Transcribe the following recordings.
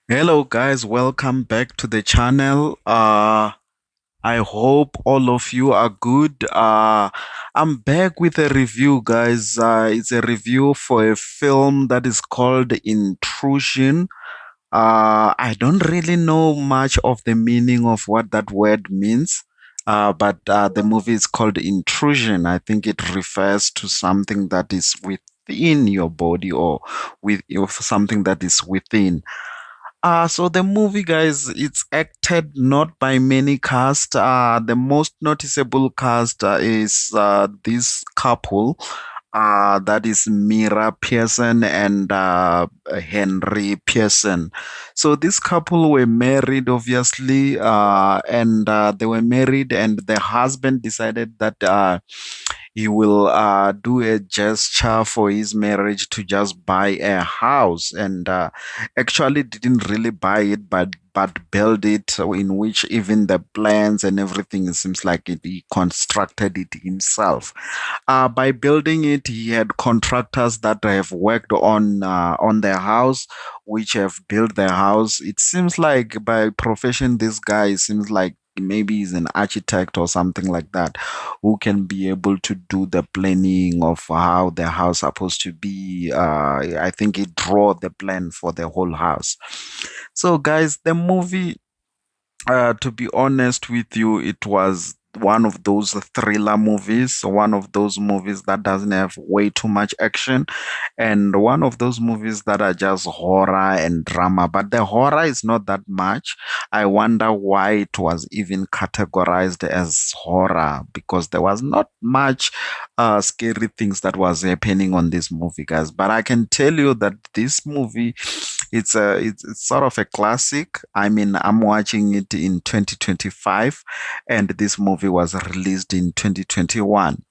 Hello guys, welcome back to the channel. I hope all of you are good. I'm back with a review, guys. It's a review for a film that is called Intrusion. I don't really know much of the meaning of what that word means. But the movie is called Intrusion. I think it refers to something that is within your body or with of something that is within. So the movie, guys, it's acted not by many cast. The most noticeable cast is this couple. That is Mira Pearson and Henry Pearson. So this couple were married, obviously, and they were married, and the husband decided that he will do a gesture for his marriage to just buy a house, and actually didn't really buy it, but build it, in which even the plans and everything, it seems like he constructed it himself. By building it, he had contractors that have worked on their house, which have built their house. It seems like by profession, this guy seems like maybe he's an architect or something like that, who can be able to do the planning of how the house supposed to be. I think he draw the plan for the whole house. So, guys, the movie, to be honest with you, it was one of those thriller movies, one of those movies that doesn't have way too much action, and one of those movies that are just horror and drama. But the horror is not that much. I wonder why it was even categorized as horror, because there was not much scary things that was happening on this movie, guys. But I can tell you that this movie, it's sort of a classic. I mean, I'm watching it in 2025, and this movie was released in 2021.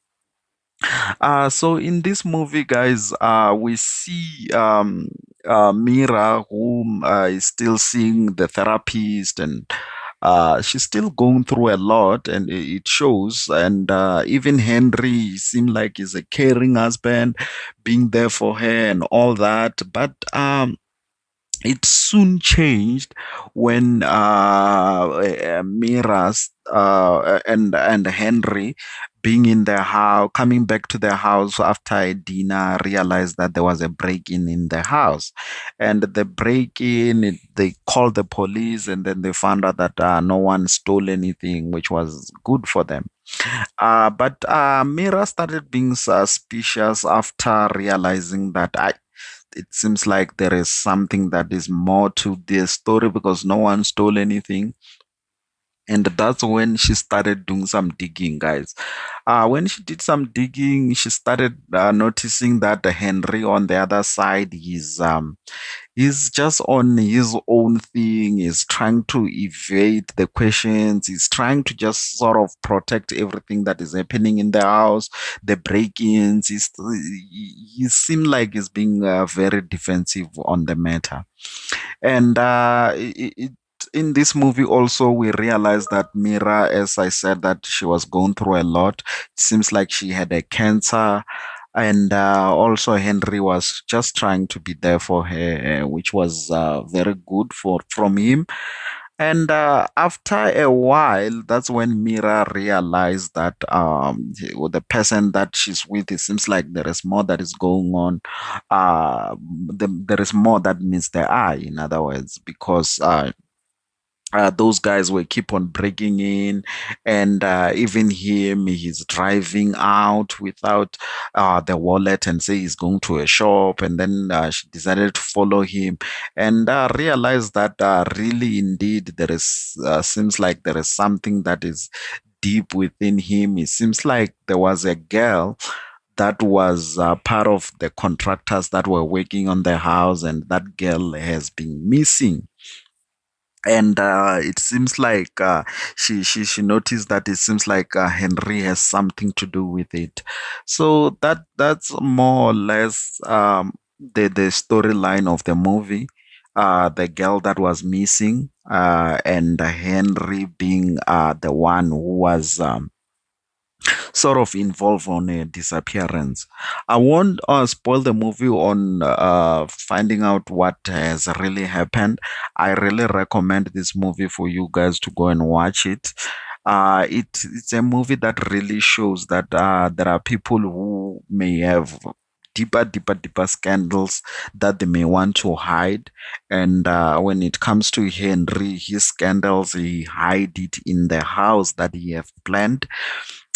So in this movie, guys, we see Mira, whom is still seeing the therapist, and she's still going through a lot, and it shows. And even Henry seemed like he's a caring husband, being there for her and all that. But it soon changed when Mira's and Henry, being in their house, coming back to their house after a dinner, realized that there was a break-in in the house, and the break-in, they called the police, and then they found out that no one stole anything, which was good for them. But Mira started being suspicious after realizing that it seems like there is something that is more to this story, because no one stole anything. And that's when she started doing some digging, guys. When she did some digging, she started noticing that Henry on the other side, he's just on his own thing. He's trying to evade the questions. He's trying to just sort of protect everything that is happening in the house, the break-ins. He seemed like he's being very defensive on the matter. And in this movie also, we realized that Mira, as I said, that she was going through a lot. It seems like she had a cancer, and also Henry was just trying to be there for her, which was very good for from him. And after a while, that's when Mira realized that the person that she's with, it seems like there is more that is going on. There is more that meets the eye, in other words, because those guys will keep on breaking in, and even him, he's driving out without the wallet and say he's going to a shop, and then she decided to follow him, and realized that really indeed there is seems like there is something that is deep within him. It seems like there was a girl that was part of the contractors that were working on the house, and that girl has been missing. And it seems like she noticed that it seems like Henry has something to do with it. So that's more or less the storyline of the movie. The girl that was missing, and Henry being the one who was sort of involved on a disappearance. I won't spoil the movie on finding out what has really happened. I really recommend this movie for you guys to go and watch it. It's a movie that really shows that there are people who may have deeper scandals that they may want to hide. And when it comes to Henry, his scandals, he hide it in the house that he have planned,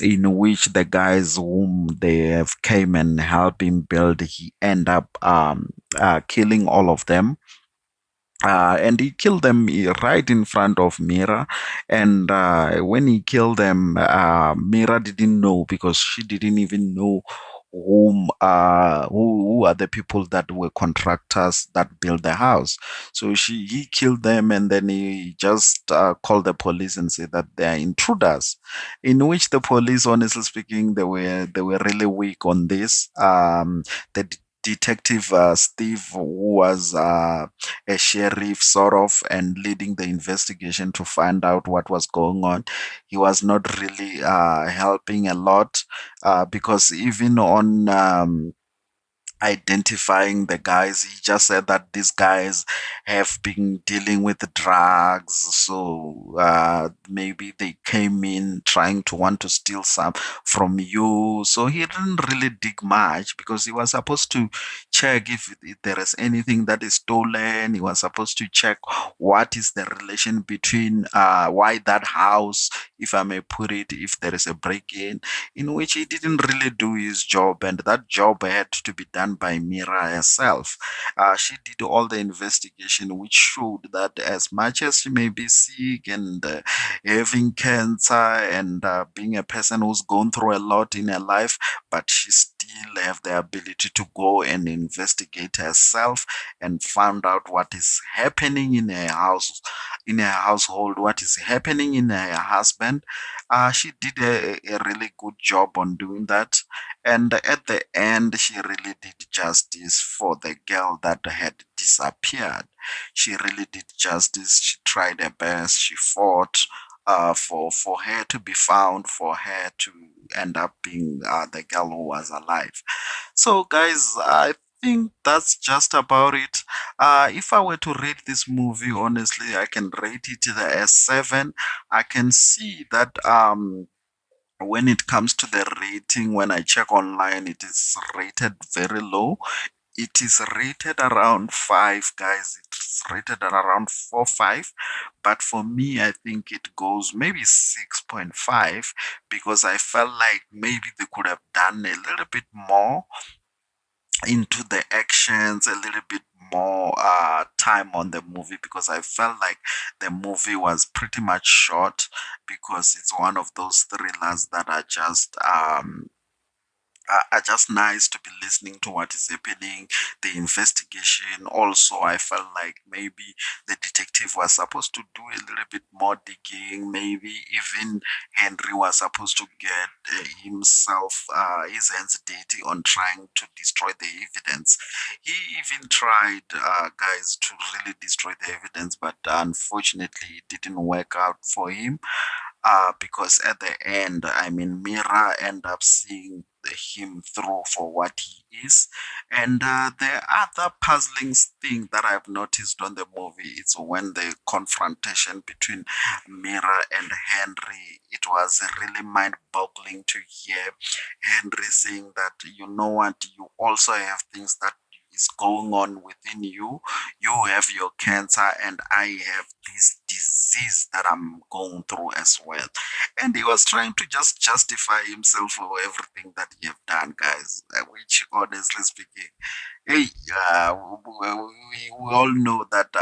in which the guys whom they have came and helped him build, he end up killing all of them. And he killed them right in front of Mira. And when he killed them, Mira didn't know, because she didn't even know who are the people that were contractors that built the house. So he killed them, and then he just called the police and said that they are intruders. In which the police, honestly speaking, they were really weak on this. The detective Steve, who was a sheriff sort of, and leading the investigation to find out what was going on, he was not really helping a lot, because even on identifying the guys, he just said that these guys have been dealing with drugs. So maybe they came in trying to want to steal some from you. So he didn't really dig much, because he was supposed to check if there is anything that is stolen. He was supposed to check what is the relation between why that house, if I may put it, if there is a break in which he didn't really do his job, and that job had to be done by Mira herself. She did all the investigation, which showed that as much as she may be sick and having cancer, and being a person who's gone through a lot in her life, but she still have the ability to go and investigate herself, and found out what is happening in her house, in her household, what is happening in her husband. She did a really good job on doing that. And at the end, she really did justice for the girl that had disappeared. She really did justice. She tried her best. She fought for her to be found, for her to end up being the girl who was alive. So, guys, I think that's just about it. If I were to rate this movie, honestly, I can rate it as 7. I can see that when it comes to the rating, when I check online, it is rated very low. It is rated around 5, guys. It's rated at around 4, 5. But for me, I think it goes maybe 6.5, because I felt like maybe they could have done a little bit more into the actions, a little bit more time on the movie, because I felt like the movie was pretty much short, because it's one of those thrillers that are just nice to be listening to what is happening, the investigation. Also, I felt like maybe the detective was supposed to do a little bit more digging. Maybe even Henry was supposed to get himself, his hands dirty on trying to destroy the evidence. He even tried, guys, to really destroy the evidence, but unfortunately, it didn't work out for him, because at the end, I mean, Mira end up seeing him through for what he is. And the other puzzling thing that I've noticed on the movie is when the confrontation between Mira and Henry, it was really mind-boggling to hear Henry saying that, you know what, you also have things that is going on within you. You have your cancer, and I have this disease that I'm going through as well. And he was trying to just justify himself for everything that he have done, guys. Which, honestly speaking, hey, we all know that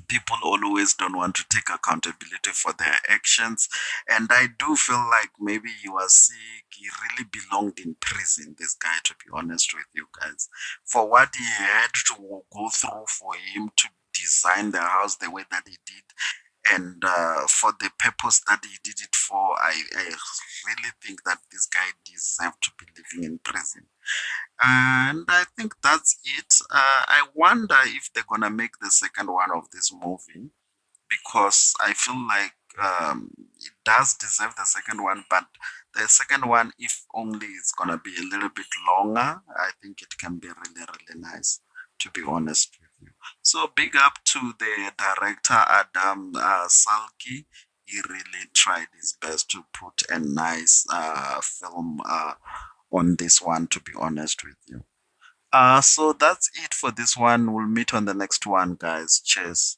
people always don't want to take accountability for their actions. And I do feel like maybe he was sick. He really belonged in prison, this guy, to be honest with you guys. For what he had to go through for him to design the house the way that he did, and for the purpose that he did it for, I really think that this guy deserved to be living in prison. And I think that's it. I wonder if they're gonna make the second one of this movie, because I feel like it does deserve the second one, but The second one, if only it's gonna be a little bit longer, I think it can be really, really nice, to be honest with you. So big up to the director Adam Salki. He really tried his best to put a nice film on this one, to be honest with you. So that's it for this one. We'll meet on the next one, guys. Cheers.